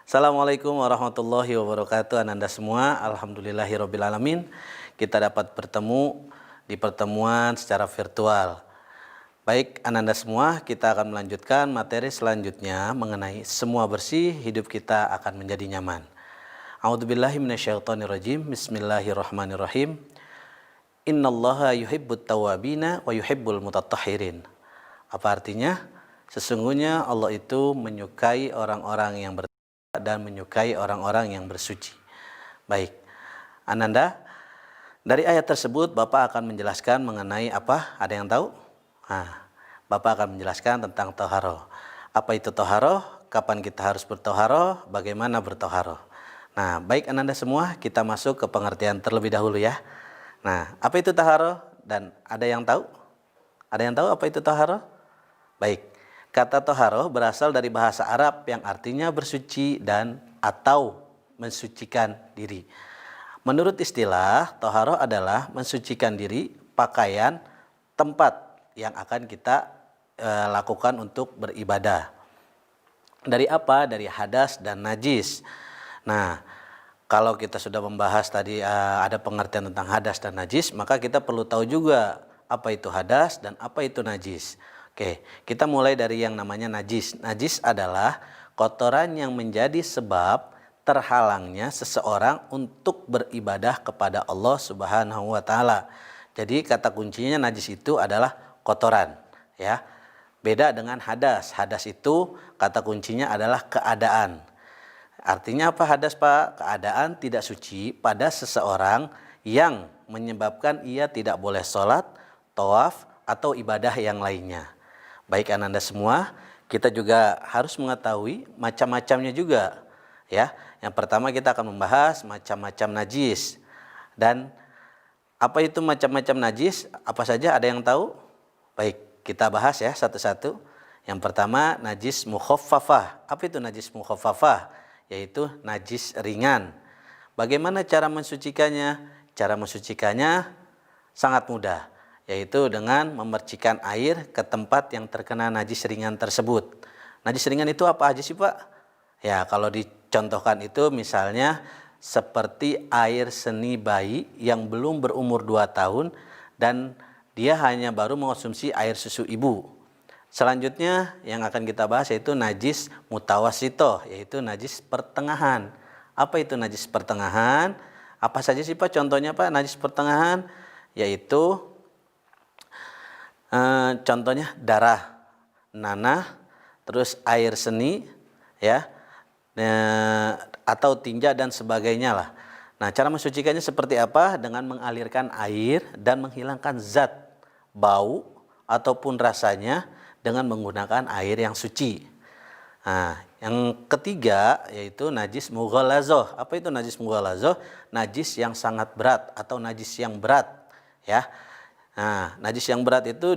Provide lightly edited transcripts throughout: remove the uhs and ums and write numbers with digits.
Assalamualaikum warahmatullahi wabarakatuh. Ananda semua, alhamdulillahirobbilalamin. Kita dapat bertemu di pertemuan secara virtual. Baik Ananda semua, kita akan melanjutkan materi selanjutnya mengenai semua bersih, hidup kita akan menjadi nyaman. A'udzubillahi minasyaitonirrajim. Bismillahirrahmanirrahim. Innallaha yuhibbut tawwabina wa yuhibbul mutatahhirin. Apa artinya? Sesungguhnya Allah itu menyukai orang-orang yang dan menyukai orang-orang yang bersuci. Baik, Ananda, dari ayat tersebut Bapak akan menjelaskan mengenai apa? Ada yang tahu? Bapak akan menjelaskan tentang toharoh. Apa itu toharoh? Kapan kita harus bertoharoh? Bagaimana bertoharoh? Nah, baik Ananda semua, kita masuk ke pengertian terlebih dahulu ya. Nah, apa itu toharoh? Dan ada yang tahu? Ada yang tahu apa itu toharoh? Baik. Kata toharoh berasal dari bahasa Arab yang artinya bersuci dan atau mensucikan diri. Menurut istilah, toharoh adalah mensucikan diri, pakaian, tempat yang akan kita lakukan untuk beribadah. Dari apa? Dari hadas dan najis. Nah, kalau kita sudah membahas tadi ada pengertian tentang hadas dan najis, maka kita perlu tahu juga apa itu hadas dan apa itu najis. Oke, kita mulai dari yang namanya najis. Najis adalah kotoran yang menjadi sebab terhalangnya seseorang untuk beribadah kepada Allah Subhanahu wa taala. Jadi kata kuncinya najis itu adalah kotoran, ya. Beda dengan hadas. Hadas itu kata kuncinya adalah keadaan. Artinya apa hadas, Pak? Keadaan tidak suci pada seseorang yang menyebabkan ia tidak boleh sholat, tawaf, atau ibadah yang lainnya. Baik Ananda semua, kita juga harus mengetahui macam-macamnya juga, ya. Yang pertama kita akan membahas macam-macam najis. Dan apa itu macam-macam najis? Apa saja, ada yang tahu? Baik, kita bahas ya satu-satu. Yang pertama najis mukhaffafah. Apa itu najis mukhaffafah? Yaitu najis ringan. Bagaimana cara mensucikannya? Cara mensucikannya sangat mudah, yaitu dengan memercikan air ke tempat yang terkena najis ringan tersebut. Najis ringan itu apa aja sih, Pak? Ya, kalau dicontohkan itu misalnya seperti air seni bayi yang belum berumur 2 tahun dan dia hanya baru mengonsumsi air susu ibu. Selanjutnya yang akan kita bahas yaitu najis mutawasito, yaitu najis pertengahan. Apa itu najis pertengahan? Apa saja sih, Pak, contohnya, Pak, najis pertengahan? Yaitu contohnya darah, nanah, terus air seni, ya, atau tinja dan sebagainya lah. Nah, cara mensucikannya seperti apa? Dengan mengalirkan air dan menghilangkan zat, bau ataupun rasanya dengan menggunakan air yang suci. Nah, yang ketiga yaitu najis mughalazoh. Apa itu najis mughalazoh? Najis yang sangat berat atau najis yang berat, ya. Nah, najis yang berat itu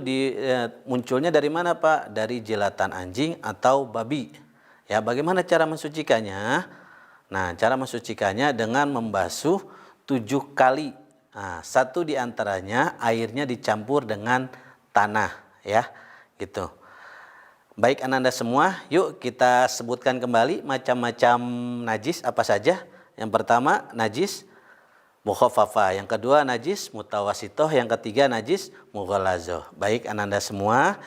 munculnya dari mana, Pak? Dari jilatan anjing atau babi. Ya, bagaimana cara mensucikannya? Nah, cara mensucikannya dengan membasuh 7 kali. Nah, 1 diantaranya airnya dicampur dengan tanah, ya, gitu. Baik Ananda semua, yuk kita sebutkan kembali macam-macam najis apa saja. Yang pertama najis mukhaffafah, yang kedua najis mutawasitoh, yang ketiga najis mughalazoh. Baik Ananda semua,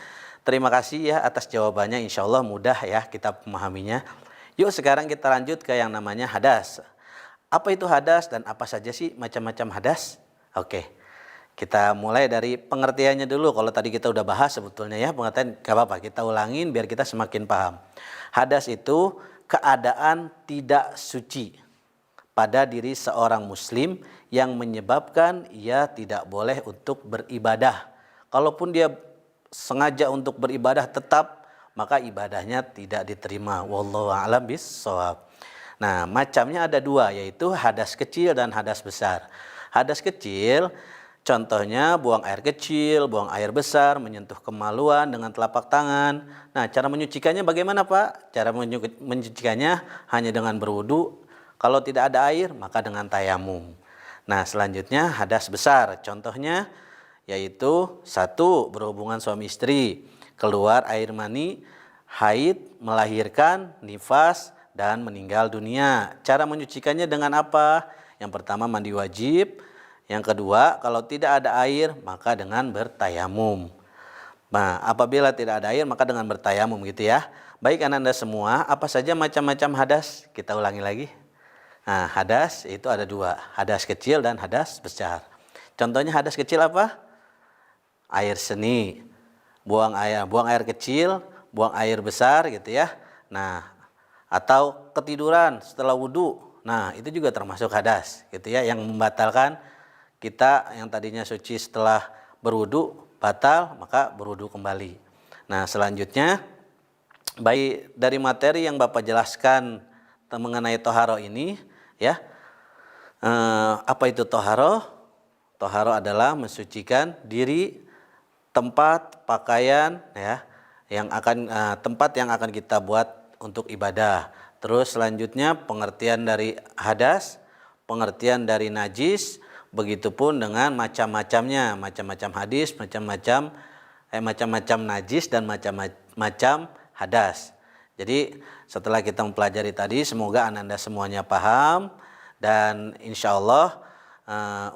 terima kasih ya atas jawabannya, insya Allah mudah ya kita memahaminya. Yuk sekarang kita lanjut ke yang namanya hadas. Apa itu hadas dan apa saja sih macam-macam hadas? Oke, kita mulai dari pengertiannya dulu. Kalau tadi kita udah bahas sebetulnya ya pengertian, gak apa-apa kita ulangin biar kita semakin paham. Hadas itu keadaan tidak suci pada diri seorang muslim yang menyebabkan ia tidak boleh untuk beribadah. Kalaupun dia sengaja untuk beribadah tetap, maka ibadahnya tidak diterima. Wallahu a'lam bishawab. Nah, macamnya ada 2, yaitu hadas kecil dan hadas besar. Hadas kecil contohnya buang air kecil, buang air besar, menyentuh kemaluan dengan telapak tangan. Nah, cara menyucikannya bagaimana, Pak? Cara menyucikannya hanya dengan berwudu. Kalau tidak ada air, maka dengan tayamum. Nah, selanjutnya hadas besar. Contohnya yaitu 1. Berhubungan suami istri, keluar air mani, haid, melahirkan, nifas, dan meninggal dunia. Cara menyucikannya dengan apa? Yang pertama mandi wajib. Yang kedua, kalau tidak ada air maka dengan bertayamum. Nah, apabila tidak ada air maka dengan bertayamum gitu ya. Baik Ananda semua, apa saja macam-macam hadas? Kita ulangi lagi. Nah, hadas itu ada dua, hadas kecil dan hadas besar. Contohnya hadas kecil apa? Air seni, buang air kecil, buang air besar gitu ya. Nah, atau ketiduran setelah wudhu. Nah, itu juga termasuk hadas gitu ya, yang membatalkan kita yang tadinya suci setelah berwudhu batal, maka berwudhu kembali. Nah, selanjutnya baik dari materi yang Bapak jelaskan mengenai toharo ini ya. Apa itu toharo? Toharo adalah mensucikan diri, tempat, pakaian ya, yang akan tempat yang akan kita buat untuk ibadah. Terus selanjutnya pengertian dari hadas, pengertian dari najis, begitupun dengan macam-macamnya, macam-macam hadis, macam-macam najis dan macam-macam hadas. Jadi setelah kita mempelajari tadi, semoga Ananda semuanya paham, dan insya Allah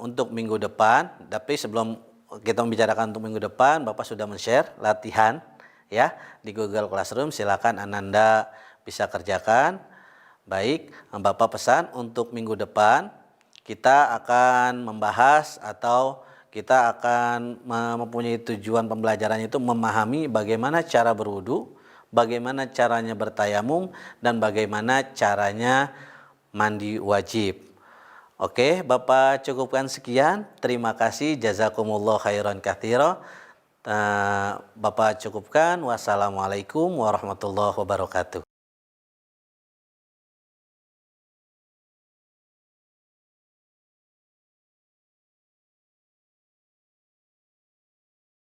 untuk minggu depan, tapi sebelum kita membicarakan untuk minggu depan, Bapak sudah men-share latihan ya di Google Classroom, silakan Ananda bisa kerjakan. Baik, Bapak pesan untuk minggu depan kita akan membahas atau kita akan mempunyai tujuan pembelajaran itu memahami bagaimana cara berwudu, bagaimana caranya bertayamum, dan bagaimana caranya mandi wajib. Oke, Bapak cukupkan sekian. Terima kasih. Jazakumullah khairan katsira. Bapak cukupkan. Wassalamualaikum warahmatullahi wabarakatuh.